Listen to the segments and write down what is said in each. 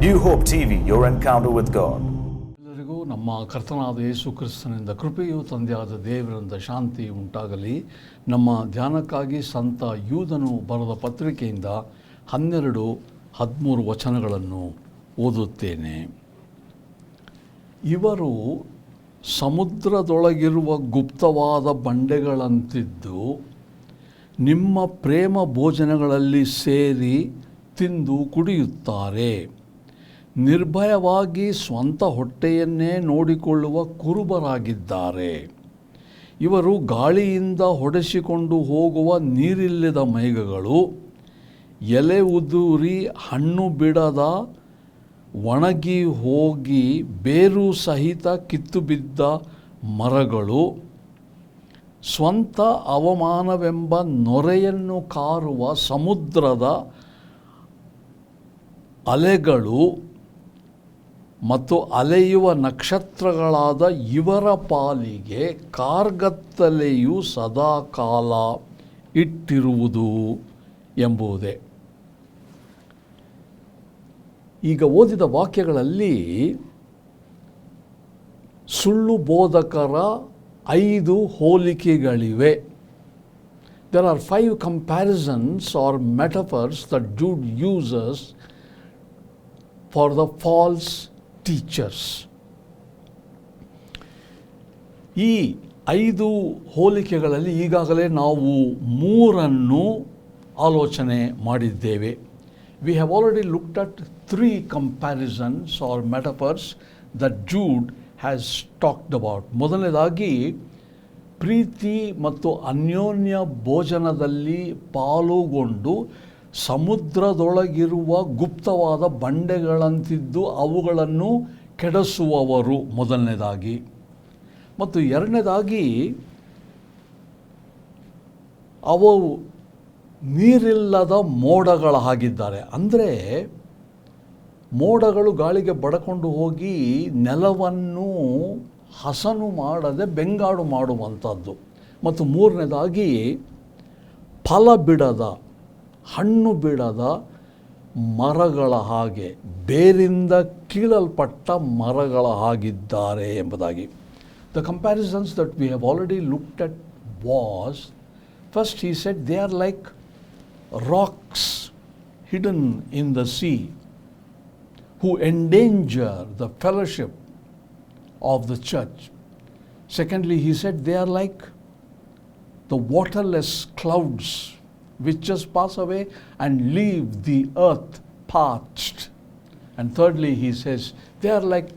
New Hope TV, your encounter with God. ಎಲ್ಲರಿಗೂ ನಮ್ಮ ಕರ್ತನಾದ ಯೇಸು ಕ್ರಿಸ್ತನಿಂದ ಕೃಪೆಯು ತಂದೆಯಾದ ದೇವರಿಂದ ಶಾಂತಿ ಉಂಟಾಗಲಿ. ನಮ್ಮ ಧ್ಯಾನಕ್ಕಾಗಿ ಸಂತ ಯೂದನು ಬರೆದ ಪತ್ರಿಕೆಯಿಂದ 12-13 ವಚನಗಳನ್ನು ಓದುತ್ತೇನೆ. ಇವರು ಸಮುದ್ರದೊಳಗಿರುವ ಗುಪ್ತವಾದ ಬಂಡೆಗಳಂತಿದ್ದು ನಿಮ್ಮ ಪ್ರೇಮ ಭೋಜನಗಳಲ್ಲಿ ಸೇರಿ ತಿಂದು ಕುಡಿಯುತ್ತಾರೆ. ನಿರ್ಭಯವಾಗಿ ಸ್ವಂತ ಹೊಟ್ಟೆಯನ್ನೇ ನೋಡಿಕೊಳ್ಳುವ ಕುರುಬರಾಗಿದ್ದಾರೆ. ಇವರು ಗಾಳಿಯಿಂದ ಹೊಡೆಸಿಕೊಂಡು ಹೋಗುವ ನೀರಿಲ್ಲದ ಮೇಘಗಳು, ಎಲೆ ಉದುರಿ ಹಣ್ಣು ಬಿಡದ ಒಣಗಿ ಹೋಗಿ ಬೇರು ಸಹಿತ ಕಿತ್ತು ಬಿದ್ದ ಮರಗಳು, ಸ್ವಂತ ಅವಮಾನವೆಂಬ ನೊರೆಯನ್ನು ಕಾರುವ ಸಮುದ್ರದ ಅಲೆಗಳು ಮತ್ತು ಅಲೆಯುವ ನಕ್ಷತ್ರಗಳಾದ ಇವರ ಪಾಲಿಗೆ ಕಾರ್ಗತ್ತಲೆಯು ಸದಾಕಾಲ ಇಟ್ಟಿರುವುದು ಎಂಬುದೇ. ಈಗ ಓದಿದ ವಾಕ್ಯಗಳಲ್ಲಿ ಸುಳ್ಳು ಬೋಧಕರ 5 ಹೋಲಿಕೆಗಳಿವೆ. There are 5 comparisons or metaphors that Jude uses for the false teachers. ಈ 5 ಹೋಲಿಕೆಗಳಲ್ಲಿ ಈಗಾಗಲೇ ನಾವು 3 ಆಲೋಚನೆ ಮಾಡಿದ್ದೇವೆ. We have already looked at 3 comparisons or metaphors that Jude has talked about. ಮೊದಲನೇದಾಗಿ ಪ್ರೀತಿ ಮತ್ತು ಅನ್ಯೋನ್ಯ ಭೋಜನದಲ್ಲಿ ಪಾಲುಗೊಂಡು ಸಮುದ್ರದೊಳಗಿರುವ ಗುಪ್ತವಾದ ಬಂಡೆಗಳಂತಿದ್ದು ಅವುಗಳನ್ನು ಕೆಡಿಸುವವರು ಮೊದಲನೇದಾಗಿ. ಮತ್ತು ಎರಡನೇದಾಗಿ ಅವು ನೀರಿಲ್ಲದ ಮೋಡಗಳ ಹಾಗಿದ್ದಾರೆ. ಅಂದರೆ ಮೋಡಗಳು ಗಾಳಿಗೆ ಬಡಕೊಂಡು ಹೋಗಿ ನೆಲವನ್ನು ಹಸನು ಮಾಡದೆ ಬೆಂಗಾಡು ಮಾಡುವಂಥದ್ದು. ಮತ್ತು ಮೂರನೇದಾಗಿ ಫಲ ಬಿಡದ, ಹಣ್ಣು ಬಿಡದ ಮರಗಳ ಹಾಗೆ, ಬೇರಿಂದ ಕೀಳಲ್ಪಟ್ಟ ಮರಗಳ ಹಾಗಿದ್ದಾರೆ ಎಂಬುದಾಗಿ. The comparisons that we have already looked at was, first he said they are like rocks hidden in the sea who endanger the fellowship of the church. Secondly, he said they are like the waterless clouds which just pass away and leave the earth parched. And thirdly, he says they are like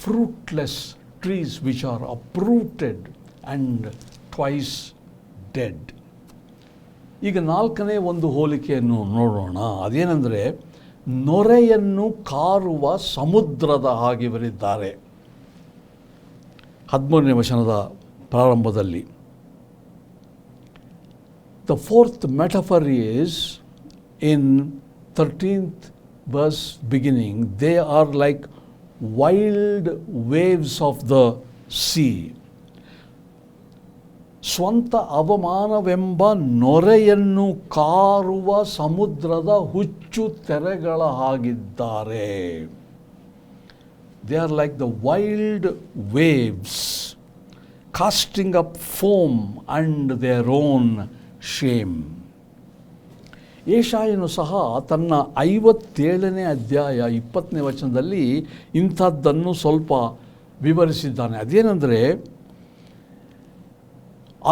fruitless trees which are uprooted and twice dead. ಈಗ 4ನೇ ಒಂದು ಹೋಲಿಕೆಯನ್ನು ನೋಡೋಣ. ಅದೇನೆಂದರೆ ನೊರೆಯನ್ನು ಕಾರುವ ಸಮುದ್ರದ ಹಾಗೆ ಇವರಿದ್ದಾರೆ. 13ನೇ ವಚನದ ಪ್ರಾರಂಭದಲ್ಲಿ. The 4th metaphor is in 13th verse beginning, they are like wild waves of the sea. ಸ್ವಂತ ಅವಮಾನವೆಂಬ ನೊರೆಯನ್ನು ಕಾರುವ ಸಮುದ್ರದ ಹುಚ್ಚು ತೆರೆಗಳ ಹಾಗಿದ್ದಾರೆ. They are like the wild waves casting up foam and their own shame. ಯೆಶಾಯನು ಸಹ ತನ್ನ 57ನೇ ಅಧ್ಯಾಯ 20ನೇ ವಚನದಲ್ಲಿ ಇಂಥದ್ದನ್ನು ಸ್ವಲ್ಪ ವಿವರಿಸಿದ್ದಾನೆ. ಅದೇನೆಂದರೆ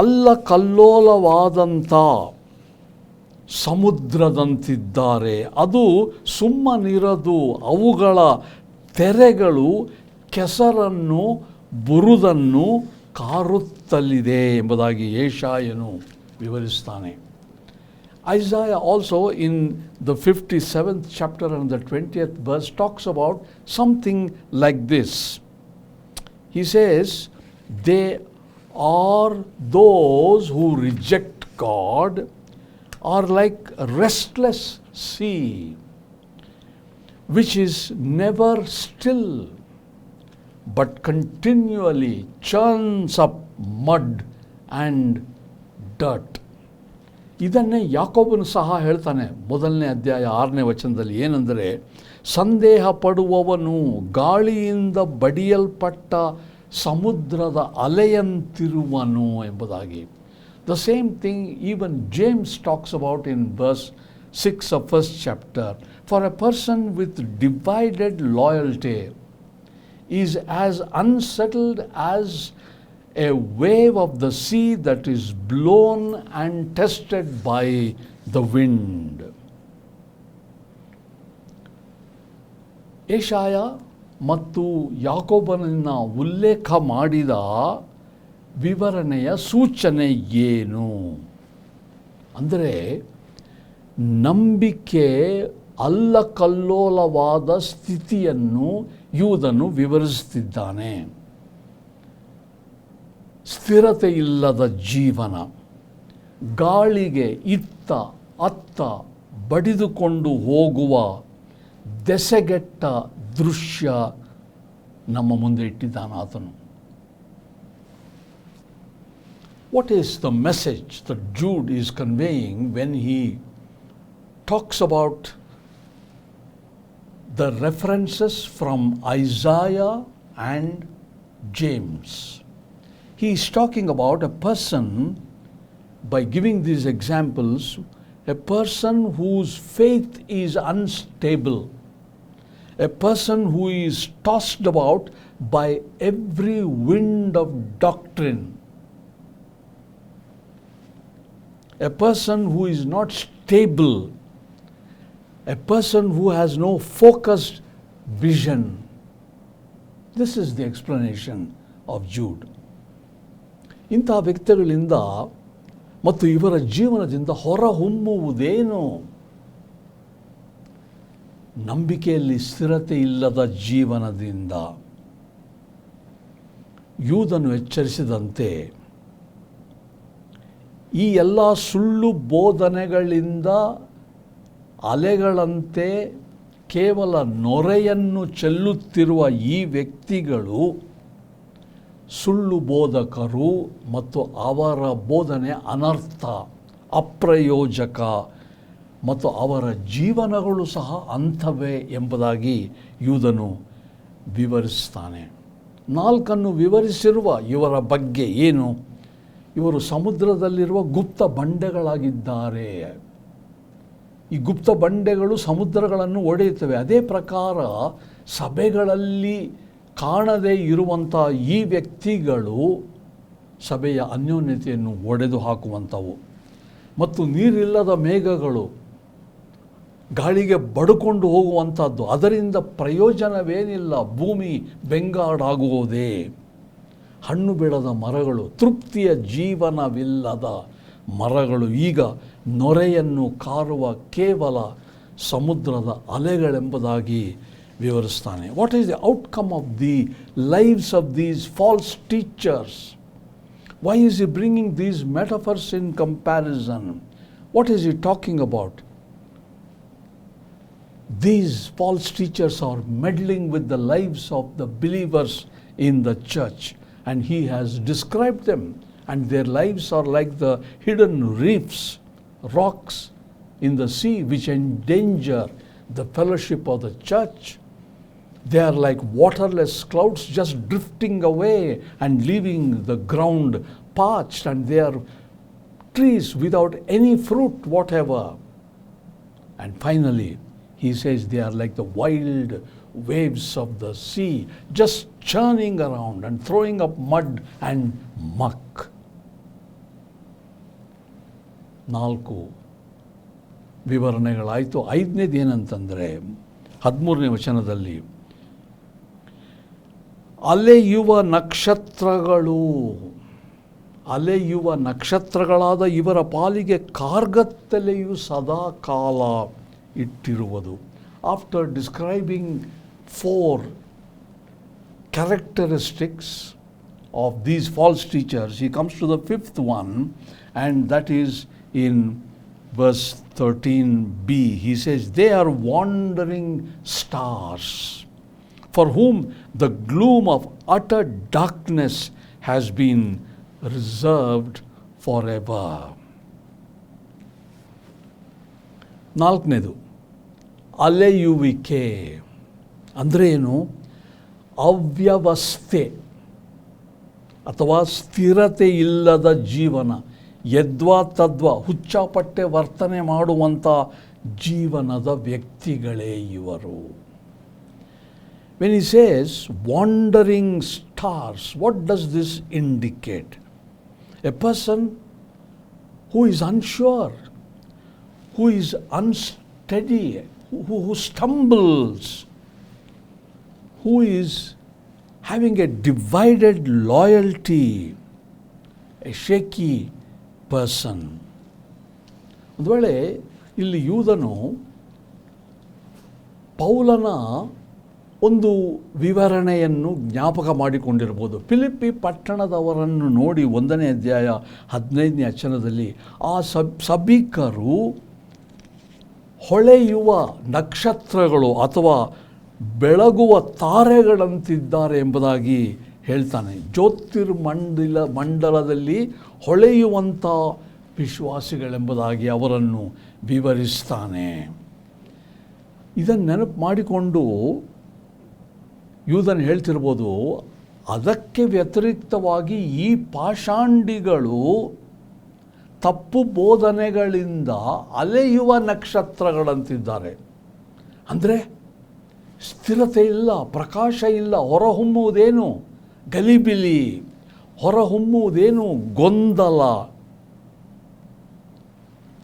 ಅಲ್ಲಕಲ್ಲೋಲವಾದಂಥ ಸಮುದ್ರದಂತಿದ್ದಾರೆ. ಅದು ಸುಮ್ಮನಿರದು, ಅವುಗಳ ತೆರೆಗಳು ಕೆಸರನ್ನು ಬುರುದನ್ನು ಕಾರುತ್ತಲಿದೆ ಎಂಬುದಾಗಿ ಯೆಶಾಯನು ವಿವರಿಸ್ತಾನೆ. Isaiah also in the 57th chapter and the 20th verse talks about something like this. He says, they are those who reject God are like a restless sea which is never still but continually churns up mud and dirt. ಇದನ್ನೇ ಯಾಕೋಬನು ಸಹ ಹೇಳ್ತಾನೆ 1ನೇ ಅಧ್ಯಾಯ 6ನೇ ವಚನದಲ್ಲಿ. ಏನೆಂದರೆ, ಸಂದೇಹ ಪಡುವವನು ಗಾಳಿಯಿಂದ ಬಡಿಯಲ್ಪಟ್ಟ ಸಮುದ್ರದ ಅಲೆಯಂತಿರುವನು ಎಂಬುದಾಗಿ. The same thing even James talks about in verse 6 of 1st chapter. For a person with divided loyalty is as unsettled as a wave of the sea that is blown and tested by the wind. ಯೆಶಾಯ ಮತ್ತು ಯಾಕೋಬನನ್ನು ಉಲ್ಲೇಖ ಮಾಡಿದ ವಿವರಣೆಯ ಸೂಚನೆ ಏನು ಅಂದರೆ, ನಂಬಿಕೆ ಅಲ್ಲಕಲ್ಲೋಲವಾದ ಸ್ಥಿತಿಯನ್ನು ಯೂದನು ವಿವರಿಸುತ್ತಿದ್ದಾನೆ. ಸ್ಥಿರತೆ ಇಲ್ಲದ ಜೀವನ, ಗಾಳಿಗೆ ಇತ್ತ ಅತ್ತ ಬಡಿದುಕೊಂಡು ಹೋಗುವ ದೆಸೆಗೆಟ್ಟ ದೃಶ್ಯ ನಮ್ಮ ಮುಂದೆ ಇಟ್ಟಿದ್ದಾನೆ ಆತನು. What is the message that Jude is conveying when he talks about the references from Isaiah and James? He is talking about a person, by giving these examples, a person whose faith is unstable, a person who is tossed about by every wind of doctrine, a person who is not stable, a person who has no focused vision. This is the explanation of Jude. ಇಂಥ ವ್ಯಕ್ತಿಗಳಿಂದ ಮತ್ತು ಇವರ ಜೀವನದಿಂದ ಹೊರಹೊಮ್ಮುವುದೇನು? ನಂಬಿಕೆಯಲ್ಲಿ ಸ್ಥಿರತೆ ಇಲ್ಲದ ಜೀವನದಿಂದ. ಯೂದನು ಎಚ್ಚರಿಸಿದಂತೆ ಈ ಎಲ್ಲ ಸುಳ್ಳು ಬೋಧನೆಗಳಿಂದ ಅಲೆಗಳಂತೆ ಕೇವಲ ನೊರೆಯನ್ನು ಚೆಲ್ಲುತ್ತಿರುವ ಈ ವ್ಯಕ್ತಿಗಳು ಸುಳ್ಳು ಬೋಧಕರು ಮತ್ತು ಅವರ ಬೋಧನೆ ಅನರ್ಥ, ಅಪ್ರಯೋಜಕ ಮತ್ತು ಅವರ ಜೀವನಗಳು ಸಹ ಅಂಥವೇ ಎಂಬುದಾಗಿ ಯೂದನು ವಿವರಿಸ್ತಾನೆ. 4 ವಿವರಿಸಿರುವ ಇವರ ಬಗ್ಗೆ ಏನು? ಇವರು ಸಮುದ್ರದಲ್ಲಿರುವ ಗುಪ್ತ ಬಂಡೆಗಳಾಗಿದ್ದಾರೆ. ಈ ಗುಪ್ತ ಬಂಡೆಗಳು ಸಮುದ್ರಗಳನ್ನು ಒಡೆಯುತ್ತವೆ. ಅದೇ ಪ್ರಕಾರ ಸಭೆಗಳಲ್ಲಿ ಕಾಣದೇ ಇರುವಂಥ ಈ ವ್ಯಕ್ತಿಗಳು ಸಭೆಯ ಅನ್ಯೋನ್ಯತೆಯನ್ನು ಒಡೆದು ಹಾಕುವಂಥವು. ಮತ್ತು ನೀರಿಲ್ಲದ ಮೇಘಗಳು ಗಾಳಿಗೆ ಬಡ್ಕೊಂಡು ಹೋಗುವಂಥದ್ದು, ಅದರಿಂದ ಪ್ರಯೋಜನವೇನಿಲ್ಲ, ಭೂಮಿ ಬೆಂಗಾಡಾಗುವುದೇ. ಹಣ್ಣು ಬಿಡದ ಮರಗಳು, ತೃಪ್ತಿಯ ಜೀವನವಿಲ್ಲದ ಮರಗಳು ಈಗ ನೊರೆಯನ್ನು ಕಾರುವ ಕೇವಲ ಸಮುದ್ರದ ಅಲೆಗಳೆಂಬುದಾಗಿ ವಿವರಿಸ್ತಾನೆ. What is the outcome of the lives of these false teachers? Why is he bringing these metaphors in comparison? What is he talking about? These false teachers are meddling with the lives of the believers in the church, and he has described them, and their lives are like the hidden reefs, rocks in the sea which endanger the fellowship of the church. They are like waterless clouds just drifting away and leaving the ground parched, and they are trees without any fruit whatever. And finally, he says they are like the wild waves of the sea, just churning around and throwing up mud and muck. 4 ವಿವರಣೆಗಳಾಯಿತು. 5ನೇದು ಏನಂತಂದರೆ 13ನೇ ವಚನದಲ್ಲಿ, ಅಲೆಯುವ ನಕ್ಷತ್ರಗಳು, ಅಲೆಯುವ ನಕ್ಷತ್ರಗಳಾದ ಇವರ ಪಾಲಿಗೆ ಕಾರ್ಗತ್ತಲೆಯು ಸದಾ ಕಾಲ ಇಟ್ಟಿರುವುದು. After describing 4 characteristics of these false teachers, he comes to the 5th one, and that is in verse 13b. He says, they are wandering stars, for whom the gloom of utter darkness has been reserved forever. 4ನೇದು ಅಲೆಯುವಿಕೆ ಅಂದರೆ ಏನು? ಅವ್ಯವಸ್ಥೆ ಅಥವಾ ಸ್ಥಿರತೆ ಇಲ್ಲದ ಜೀವನ, ಯದ್ವಾ ತದ್ವಾ ಹುಚ್ಚಾಪಟ್ಟೆ ವರ್ತನೆ ಮಾಡುವಂಥ ಜೀವನದ ವ್ಯಕ್ತಿಗಳೇ ಇವರು. When he says wandering stars, what does this indicate? A person who is unsure, who is unsteady, who stumbles, who is having a divided loyalty, a shaky person. ಒಂದು ವೇಳೆ ಇಲ್ಲಿ ಯೂದನು ಪೌಲನ ಒಂದು ವಿವರಣೆಯನ್ನು ಜ್ಞಾಪಕ ಮಾಡಿಕೊಂಡಿರ್ಬೋದು. ಫಿಲಿಪ್ಪಿ ಪಟ್ಟಣದವರನ್ನು ನೋಡಿ 1ನೇ ಅಧ್ಯಾಯ 15ನೇ ವಚನದಲ್ಲಿ ಆ ಸಭಿಕರು ಹೊಳೆಯುವ ನಕ್ಷತ್ರಗಳು ಅಥವಾ ಬೆಳಗುವ ತಾರೆಗಳಂತಿದ್ದಾರೆ ಎಂಬುದಾಗಿ ಹೇಳ್ತಾನೆ. ಮಂಡಲದಲ್ಲಿ ಹೊಳೆಯುವಂಥ ವಿಶ್ವಾಸಿಗಳೆಂಬುದಾಗಿ ಅವರನ್ನು ವಿವರಿಸ್ತಾನೆ. ಇದನ್ನು ನೆನಪು ಮಾಡಿಕೊಂಡು ಯೂದನ್ ಹೇಳ್ತಿರ್ಬೋದು, ಅದಕ್ಕೆ ವ್ಯತಿರಿಕ್ತವಾಗಿ ಈ ಪಾಷಾಂಡಿಗಳು ತಪ್ಪು ಬೋಧನೆಗಳಿಂದ ಅಲೆಯುವ ನಕ್ಷತ್ರಗಳಂತಿದ್ದಾರೆ. ಅಂದರೆ ಸ್ಥಿರತೆ ಇಲ್ಲ, ಪ್ರಕಾಶ ಇಲ್ಲ, ಹೊರಹೊಮ್ಮುವುದೇನು ಗಲಿಬಿಲಿ, ಹೊರಹೊಮ್ಮುವುದೇನು ಗೊಂದಲ.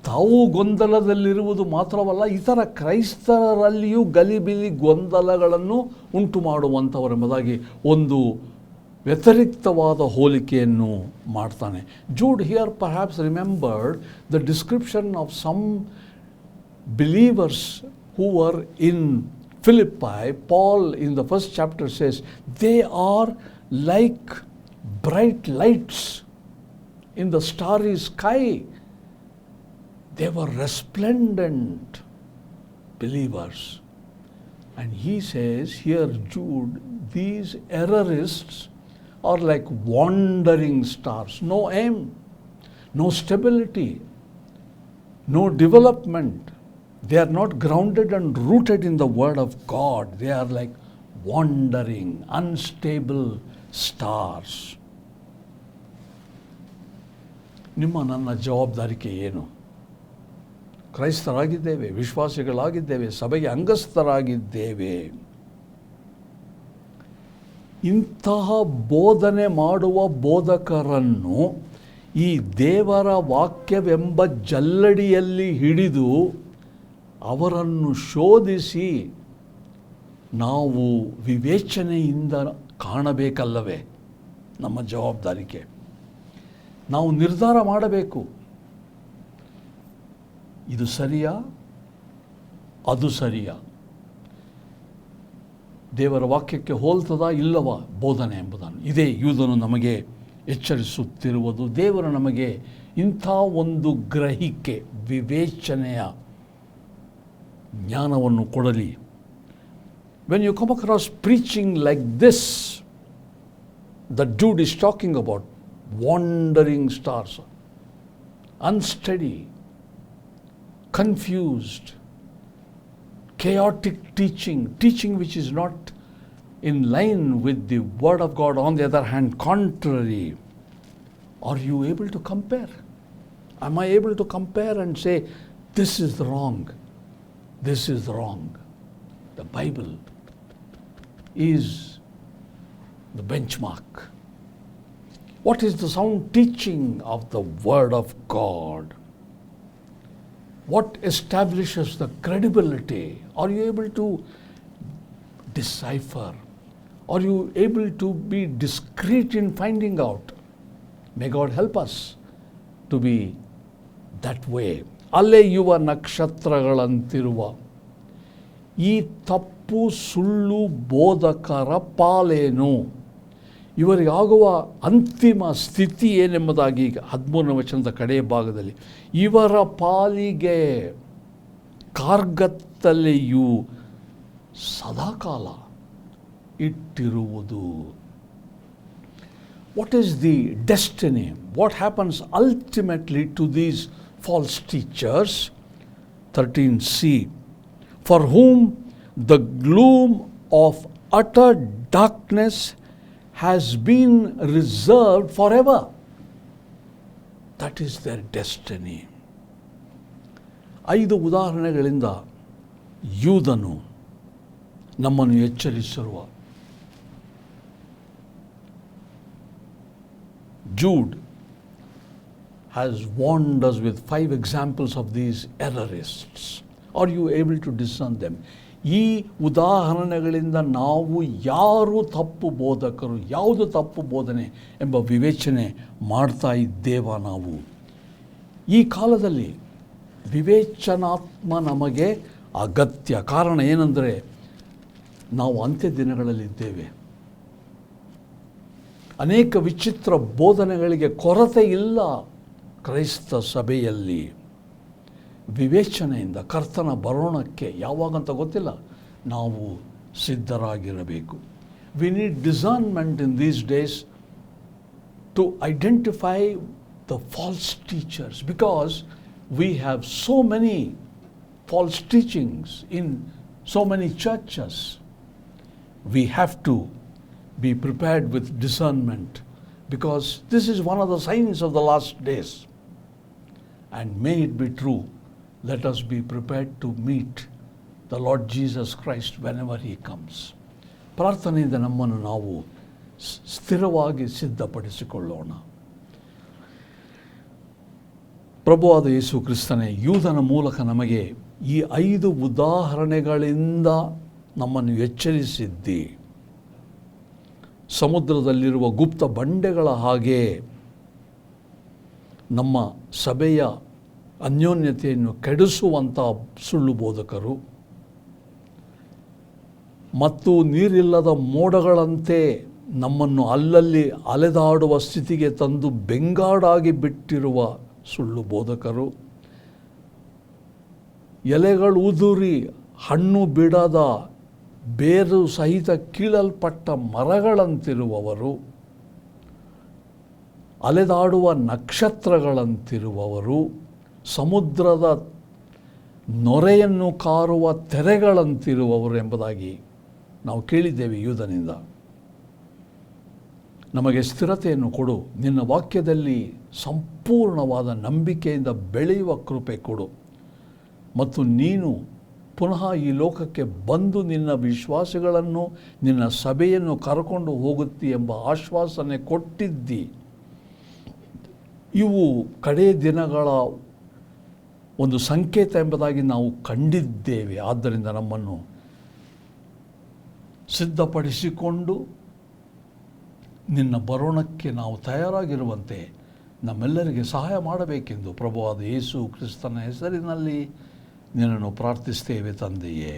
ತಾವು ಗೊಂದಲದಲ್ಲಿರುವುದು ಮಾತ್ರವಲ್ಲ, ಇತರ ಕ್ರೈಸ್ತರಲ್ಲಿಯೂ ಗಲಿಬಿಲಿ ಗೊಂದಲಗಳನ್ನು ಉಂಟು ಮಾಡುವಂಥವರೆಂಬುದಾಗಿ ಒಂದು ವ್ಯತಿರಿಕ್ತವಾದ ಹೋಲಿಕೆಯನ್ನು ಮಾಡ್ತಾನೆ. Jude here perhaps remembered the description of some believers who were in Philippi. Paul in the first chapter says they are like bright lights in the starry sky. They were resplendent believers. And he says here, Jude, these errorists are like wandering stars. No aim, no stability, no development. They are not grounded and rooted in the Word of God. They are like wandering, unstable stars. ನಿಮ್ಮ ನನ್ನ ಜವಾಬ್ದಾರಿಕೆ ಏನು? ಕ್ರೈಸ್ತರಾಗಿದ್ದೇವೆ, ವಿಶ್ವಾಸಿಗಳಾಗಿದ್ದೇವೆ, ಸಭೆಗೆ ಅಂಗಸ್ಥರಾಗಿದ್ದೇವೆ. ಇಂತಹ ಬೋಧನೆ ಮಾಡುವ ಬೋಧಕರನ್ನು ಈ ದೇವರ ವಾಕ್ಯವೆಂಬ ಜಲ್ಲಡಿಯಲ್ಲಿ ಹಿಡಿದು ಅವರನ್ನು ಶೋಧಿಸಿ ನಾವು ವಿವೇಚನೆಯಿಂದ ಕಾಣಬೇಕಲ್ಲವೇ? ನಮ್ಮ ಜವಾಬ್ದಾರಿಕೆ. ನಾವು ನಿರ್ಧಾರ ಮಾಡಬೇಕು, ಇದು ಸರಿಯಾ, ಅದು ಸರಿಯಾ, ದೇವರ ವಾಕ್ಯಕ್ಕೆ ಹೋಲ್ತದಾ ಇಲ್ಲವಾ ಬೋಧನೆ ಎಂಬುದನ್ನು. ಇದೇ ಯೂದನು ನಮಗೆ ಎಚ್ಚರಿಸುತ್ತಿರುವುದು. ದೇವರು ನಮಗೆ ಇಂಥ ಒಂದು ಗ್ರಹಿಕೆ, ವಿವೇಚನೆಯ ಜ್ಞಾನವನ್ನು ಕೊಡಲಿ. When you come across preaching like this that Jude is talking about, wandering stars, unsteady, confused, chaotic teaching which is not in line with the Word of God, on the other hand contrary, are you able to compare? Am I able to compare and say, this is wrong, this is wrong? The Bible is the benchmark. What is the sound teaching of the Word of God? What establishes the credibility? Are you able to decipher? Are you able to be discreet in finding out? May God help us to be that way. ಅಲೆಯುವ ನಕ್ಷತ್ರಗಳಂತಿರುವ ಈ ತಪ್ಪು ಸುಳ್ಳು ಬೋಧಕರ ಪಾಲೇನು? ಇವರಿಗಾಗುವ ಅಂತಿಮ ಸ್ಥಿತಿ ಏನೆಂಬುದಾಗಿ 13ನೇ ವಚನದ ಕಡೆಯ ಭಾಗದಲ್ಲಿ, ಇವರ ಪಾಲಿಗೆ ಕಾರ್ಗತ್ತಲೆಯು ಸದಾಕಾಲ ಇಟ್ಟಿರುವುದು. What is the destiny? What happens ultimately to these false teachers? 13c, for whom the gloom of utter darkness has been reserved forever. That is their destiny. 5 ಉದಾಹರಣೆಗಳಿಂದ ಯೂದನು ನಮ್ಮನ್ನು ಎಚ್ಚರಿಸಿರುವ Jude has warned us with 5 examples of these errorists. Are you able to discern them? ಈ ಉದಾಹರಣೆಗಳಿಂದ ನಾವು ಯಾರು ತಪ್ಪು ಬೋಧಕರು, ಯಾವುದು ತಪ್ಪು ಬೋಧನೆ ಎಂಬ ವಿವೇಚನೆ ಮಾಡ್ತಾ ಇದ್ದೇವಾ ನಾವು? ಈ ಕಾಲದಲ್ಲಿ ವಿವೇಚನಾತ್ಮ ನಮಗೆ ಅಗತ್ಯ. ಕಾರಣ ಏನೆಂದರೆ ನಾವು ಅಂತ್ಯ ದಿನಗಳಲ್ಲಿದ್ದೇವೆ. ಅನೇಕ ವಿಚಿತ್ರ ಬೋಧನೆಗಳಿಗೆ ಕೊರತೆ ಇಲ್ಲ ಕ್ರೈಸ್ತ ಸಭೆಯಲ್ಲಿ. ವಿವೇಚನೆಯಿಂದ ಕರ್ತನ ಬರೋಣಕ್ಕೆ ಯಾವಾಗಂತ ಗೊತ್ತಿಲ್ಲ, ನಾವು ಸಿದ್ಧರಾಗಿರಬೇಕು. We need discernment in these days to identify the false teachers, because we have so many false teachings in so many churches. We have to be prepared with discernment, because this is one of the signs of the last days. And may it be true. Let us be prepared to meet the Lord Jesus Christ whenever He comes. ಪ್ರಾರ್ಥನೆಯಿಂದ ನಮ್ಮನ್ನು ನಾವು ಸ್ಥಿರವಾಗಿ ಸಿದ್ಧಪಡಿಸಿಕೊಳ್ಳೋಣ. ಪ್ರಭುವಾದ ಯೇಸು ಕ್ರಿಸ್ತನೇ, ಯೂದನ ಮೂಲಕ ನಮಗೆ ಈ 5 ಉದಾಹರಣೆಗಳಿಂದ ನಮ್ಮನ್ನು ಎಚ್ಚರಿಸಿದ್ದಿ. ಸಮುದ್ರದಲ್ಲಿರುವ ಗುಪ್ತ ಬಂಡೆಗಳ ಹಾಗೆ ನಮ್ಮ ಸಭೆಯ ಅನ್ಯೋನ್ಯತೆಯನ್ನು ಕೆಡಿಸುವಂಥ ಸುಳ್ಳು ಬೋಧಕರು ಮತ್ತು ನೀರಿಲ್ಲದ ಮೋಡಗಳಂತೆ ನಮ್ಮನ್ನು ಅಲ್ಲಲ್ಲಿ ಅಲೆದಾಡುವ ಸ್ಥಿತಿಗೆ ತಂದು ಬೆಂಗಾಡಾಗಿ ಬಿಟ್ಟಿರುವ ಸುಳ್ಳು ಬೋಧಕರು, ಎಲೆಗಳು ಉದುರಿ ಹಣ್ಣು ಬಿಡದ ಬೇರು ಸಹಿತ ಕೀಳಲ್ಪಟ್ಟ ಮರಗಳಂತಿರುವವರು, ಅಲೆದಾಡುವ ನಕ್ಷತ್ರಗಳಂತಿರುವವರು, ಸಮುದ್ರದ ನೊರೆಯನ್ನು ಕಾರುವ ತೆರೆಗಳಂತಿರುವವರು ಎಂಬುದಾಗಿ ನಾವು ಕೇಳಿದ್ದೇವೆ ಯೂದನಿಂದ. ನಮಗೆ ಸ್ಥಿರತೆಯನ್ನು ಕೊಡು, ನಿನ್ನ ವಾಕ್ಯದಲ್ಲಿ ಸಂಪೂರ್ಣವಾದ ನಂಬಿಕೆಯಿಂದ ಬೆಳೆಯುವ ಕೃಪೆ ಕೊಡು, ಮತ್ತು ನೀನು ಪುನಃ ಈ ಲೋಕಕ್ಕೆ ಬಂದು ನಿನ್ನ ವಿಶ್ವಾಸಿಗಳನ್ನು, ನಿನ್ನ ಸಭೆಯನ್ನು ಕರ್ಕೊಂಡು ಹೋಗುತ್ತಿ ಎಂಬ ಆಶ್ವಾಸನೆ ಕೊಟ್ಟಿದ್ದಿ. ಇವು ಕಡೇ ದಿನಗಳ ಒಂದು ಸಂಕೇತ ಎಂಬುದಾಗಿ ನಾವು ಕಂಡಿದ್ದೇವೆ. ಆದ್ದರಿಂದ ನಮ್ಮನ್ನು ಸಿದ್ಧಪಡಿಸಿಕೊಂಡು ನಿನ್ನ ಬರೋಣಕ್ಕೆ ನಾವು ತಯಾರಾಗಿರುವಂತೆ ನಮ್ಮೆಲ್ಲರಿಗೆ ಸಹಾಯ ಮಾಡಬೇಕೆಂದು ಪ್ರಭುವಾದ ಯೇಸು ಕ್ರಿಸ್ತನ ಹೆಸರಿನಲ್ಲಿ ನಿನ್ನನ್ನು ಪ್ರಾರ್ಥಿಸ್ತೇವೆ ತಂದೆಯೇ.